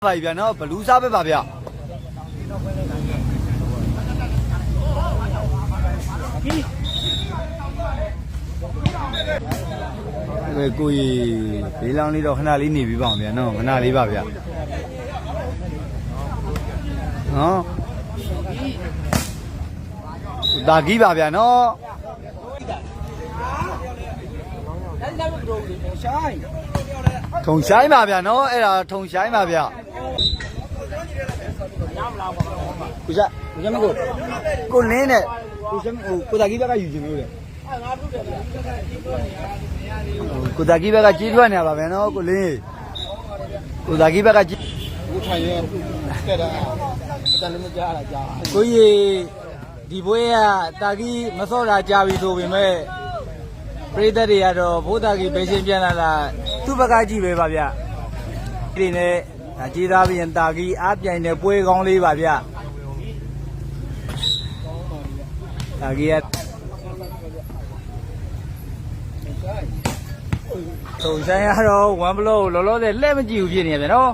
ပါဗျာနော်ဘလူးစားပဲပါဗျာကိုကြီးလေးလောင်းလေးတော့ခဏလေးနေပြီးပါအောင်ဗျာနော်ခဏလေးပါဗျာနော်ဒါကြီးပါဗျာနော်ထုံဆိုင်ပါဗျာနော်အဲ့ဒါထုံဆိုင်ပါဗျာကိုကြမကိုလင်းနဲ့ကိုတာကြီးဘက်ကယူချင်လို့လေကိုတာကြီးဘက်ကကြီးထွက်နေပါဗျာနော်ကိုလင်းကိုတာကြီးဘက်ကကြီးကိုထိုင်ရဲတဲ့တာအတန်လည်းမကြားတာကြားကိုကြီးဒီဘွဲကတာကြီးမစော့တာကြားပြီဆိုပေမဲ့ပရိသတ်တွေကတော့ဘိုးတာကြီးပဲချင်းပြန်လာတာသူ့ဘက်ကကြည့်ပဲပါဗျဒီနဲ့ကြေးသားပြင်တာကြီးအားပြိုင်တဲ့ပွဲကောင်းလေးပါဗျတာကြီးကထုံဆိုင်ရတော့1 block လောလောဆယ်လက်မကြည့်ဘူးဖြစ်နေရဗျနော်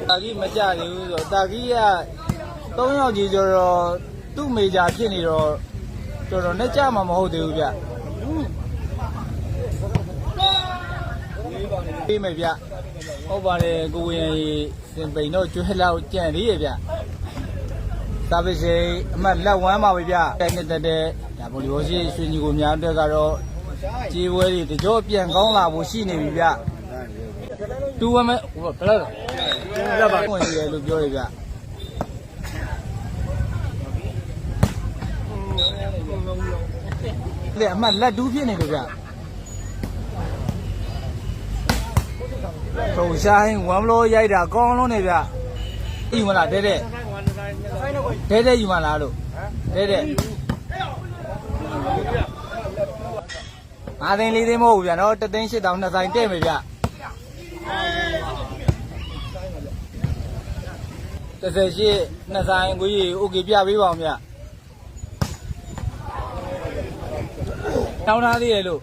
တာကြီးမကြသေးဘူးဆိုတာကြီးက3ယောက်ကြီးကျတော့သူ့မေဂျာဖြစ်နေတော့တော်တော်နဲ့ကြမှာမဟုတ်သေးဘူးဗျပြေးမယ်ဗျဟုတ်ပါတယ်ကိုဝင်ရီစင်ပိန်တော့ကျွဲလောက်ကြံ့သေးရဲ့ဗျစာပစ်စိအမှတ်လက်1ပါပဲဗျတိုက်နေတဲ့ဒါဗိုလ်ဘောရှိရွှေညီကိုများအတွက်ကတော့ကြေးပွဲတွေတကြောပြန်ကောင်းလာဖို့ရှိနေပြီဗျတူဝမဲဘယ်လိုလဲပါဝင်ရလို့ပြောရဗျလေအမှလက်တူးဖြစ်နေလို့ဗျထုံဆိုင်1 block ရိုက်တာကောင်းလုံးနေဗျယူမလားတဲ့ယူမလားလို့တဲ့5 သိန်း4 သိန်းမဟုတ်ဘူးဗျနော်3 သိန်း 8 တောင်2ဆိုင်တဲ့မယ်ဗျ38 2ဆိုင်ကိုကြီးโอเคပြပေးပါအောင်ဗျတောင်းထားသေးရလို့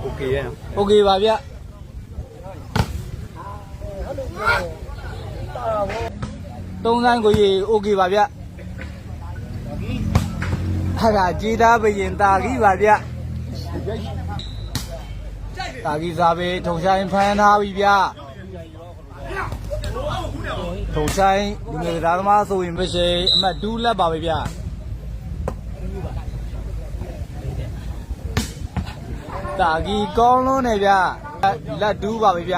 โอเคရโอเคပါဗျ3 ဆိုင်ကိုကြီးโอเคပါဗျဟာကကြေးသားဘရင်တာကြီးပါဗျတာကြီးစားပဲထုံဆိုင်ဖမ်းထားပြီဗျထုံဆိုင်လူငယ်သားသမားဆိုရင်မရှိအမှတ်2လက်ပါပဲဗျတာကြီးကောင်းလုံးနေဗျလက်2ပါပဲဗျ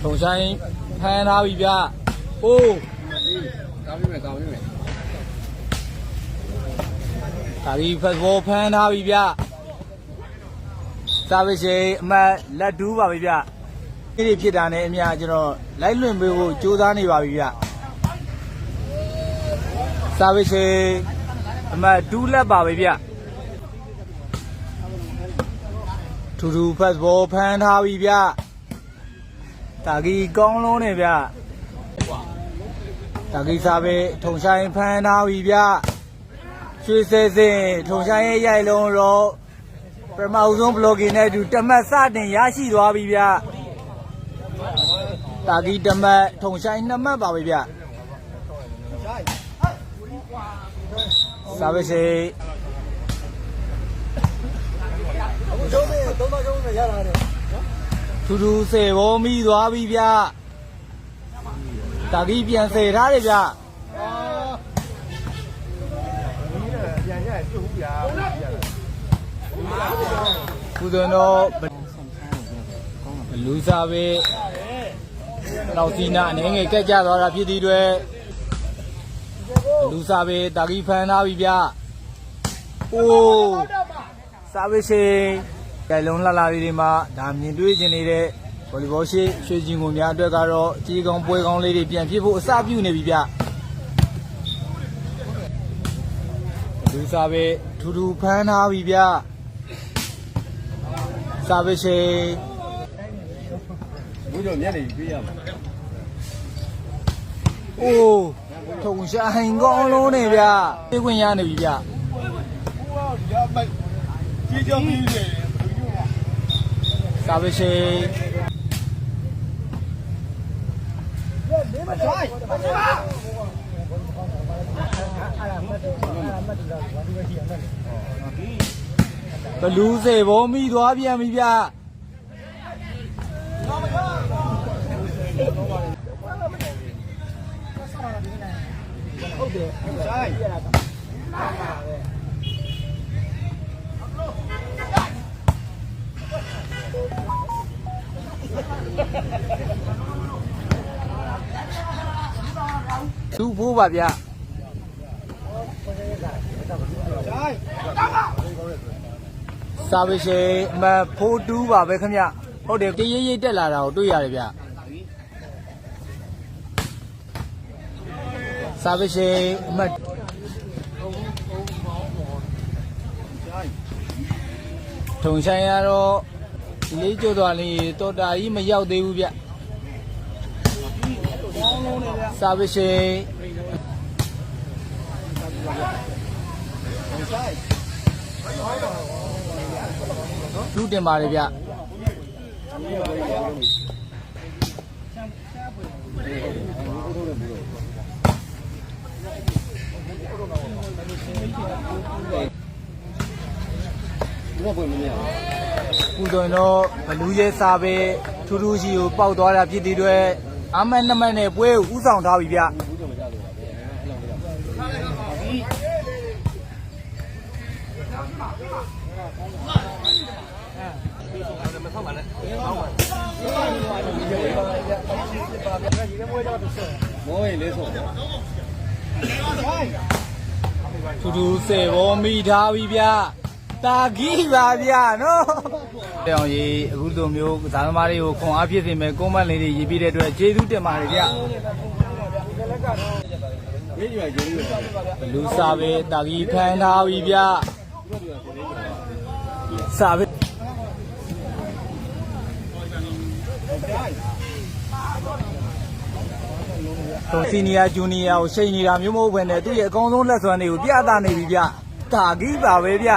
ထုံဆိုင်ဖမ်းထားပြီဗျအိုးကောင်းပြီမယ်တာကြီးဖက်ဘောဖမ်းထားပြီဗျစာပစ်စိအမှတ်လက်2ပါပဲဗျဒီဖြစ်တာနဲ့အများကျွန်တော်လိုက်လွင့်ပေးဖို့ကြိုးစားနေပါပြီဗျစာပစ်စိအမှတ်2လက်ပါပဲဗျထူထူဖက်ဘောဖမ်းထားပြီဗျတာကြီးကောင်းလုံးနေဗျတာကြီးစာပဲထုံဆိုင်ဖမ်းထားပြီဗျရွှေစဲစင်ထုံဆိုင်ရဲ့ရိုက်လုံးတော့ပထမဆုံး blogging နဲ့အတူတမတ်စတင်ရရှိသွားပြီဗျတာကြီးတမတ်ထုံဆိုင်2 မှတ်ပါပဲဗျစာပဲစေထူးထူးစေဘောမိသွားပြီဗျတာကြီးပြန်စေထားတယ်ဗျကုသနောလူစားပဲနောက်စီနာအနေငယ်ကက်ကြသွားတာဖြစ်သည်တွေလူစားပဲတာကြီးဖမ်းထားပြီဗျအိုးစားပဲစေကြိုင်လုံးလှလာလေးတွေမှာဒါမြင်တွေ့ခြင်းနေတဲ့ဗော်လီဘောရှိရွှေကျင်ကုန်များအတွက်ကတော့အကြီးကောင်းပွဲကောင်းလေးတွေပြန်ဖြစ်ဖို့အစပြုနေပြီဗျလူစားပဲထူထူဖမ်းထားပြီဗျစားပဲစေဘူးတော့မျက်နေပြေးရမှာ အိုးထုံဆိုင်ကောင်းလုံးနေဗျပြေးခွင့်ရနေပြီဗျစာပရှိဘလူးစေဘောမိသွားပြန်ပြီဗျဟုတ်တယ်ဆိုင်သူ့ဖို့ပါဗျစာပရှိအမဖိုးတူးပါပဲခင်ဗျဟုတ်တယ်တရေရိတ်တက်လာတာကိုတွေ့ရတယ်ဗျစာပရှိအမထုံဆိုင်ရတော့ဒီလေးကျိုးသွားလေးတော်တာကြီးမရောက်သေးဘူးဗျစာပရှိလူတင်ပါတယ်ဗျခုဆိုရင်တော့ဘလူးရဲစားပဲထူးထူးရှိကိုပေါက်သွားတာဖြစ်တဲ့အတွက်အမတ်နှစ်မတ်နဲ့ပွဲကိုဥဆောင်ထားပြီဗျထူးထူးစေဘောမိထားပြီဗျတာကြီးပါဗျနော်တောင်ကြီးအခုလိုမျိုးကစားသမားတွေကိုခွန်အားဖြစ်စေမယ်ကွန်မန့်လေးတွေရေးပြတဲ့အတွက်ကျေးဇူးတင်ပါတယ်ဗျဘလူးစာပဲတာကြီးဖန်ထားပြီဗျစာပဲစီနီယာဂျူနီယာကိုချိန်နေတာမျိုးမဟုတ်ဘဲနဲ့သူ့ရဲ့အကောင်းဆုံးလက်စွမ်းတွေကိုပြသနေပြီဗျတာကြီးပါပဲဗျ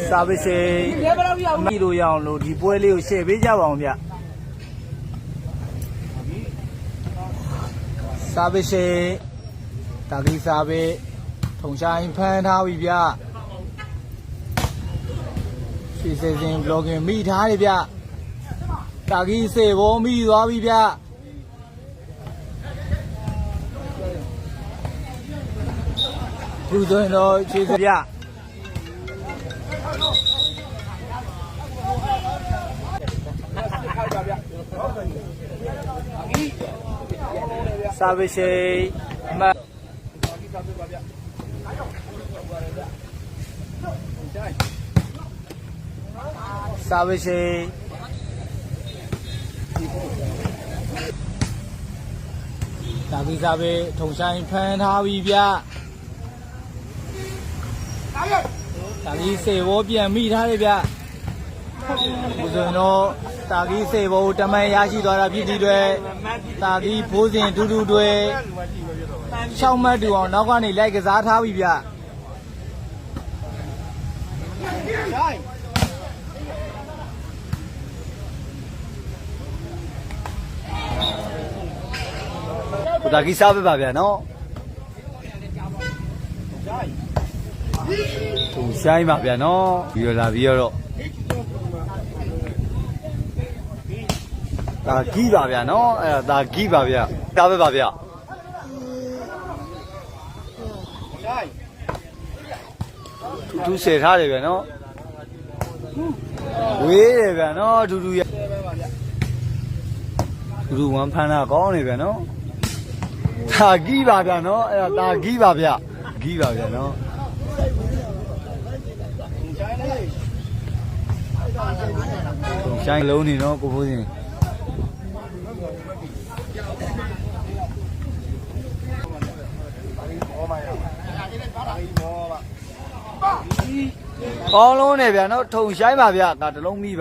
စာပရှိမိလို့ရအောင်လို့ဒီပွဲလေးကိုရှယ်ပေးကြပါအောင်ဗျစာပရှိတာကြီးစာပဲထုံဆိုင်ဖန်ထားပြီဗျစီစင် vlogging မိထားတယ်ဗျတာကြီးစေဘောမိသွားပြီဗျခုဆိုရင်တော့ခြေစဗျစာပရှိမစာပရှိတာကြီးစာပဲထုံဆိုင်ဖန်ထားပြီဗျတာကြီးစေဘောပြန်မိထားတယ်ဗျဒီဆိုရင်တော့တာကြီးစေဘောတမန်ရရှိသွားတာဖြစ်ဒီတွေတာကြီးဖိုးစဉ်ဒူးဒူးတွေ6မှတ်တူအောင်နောက်ကနေလိုက်ကစားထားပြီဗျတာကြီးစားပဲပါဗျာနော်သူဆိုင်ပါဗျာနော်ပြီးတော့လာပြီးတော့တာကြီးပါဗျာနော်အဲ့ဒါတာကြီးပါဗျာတာပဲပါဗျာသူဆယ်ထားတယ်ဗျာနော်ဝေးတယ်ဗျာနော်ဒူဒူရဒူဒူဝမ်ဖန်တာကောင်းနေဗျာနော်တာကြီးပါဗျာနော်အဲ့ဒါတာကြီးပါဗျာကြီးပါဗျာနော်ဆိုင်လုံးနေနော်ကိုဖိုးစင် ကောင်းလုံးနေဗျာနော်ထုံဆိုင်ပါဗျာဒါတလုံးမိ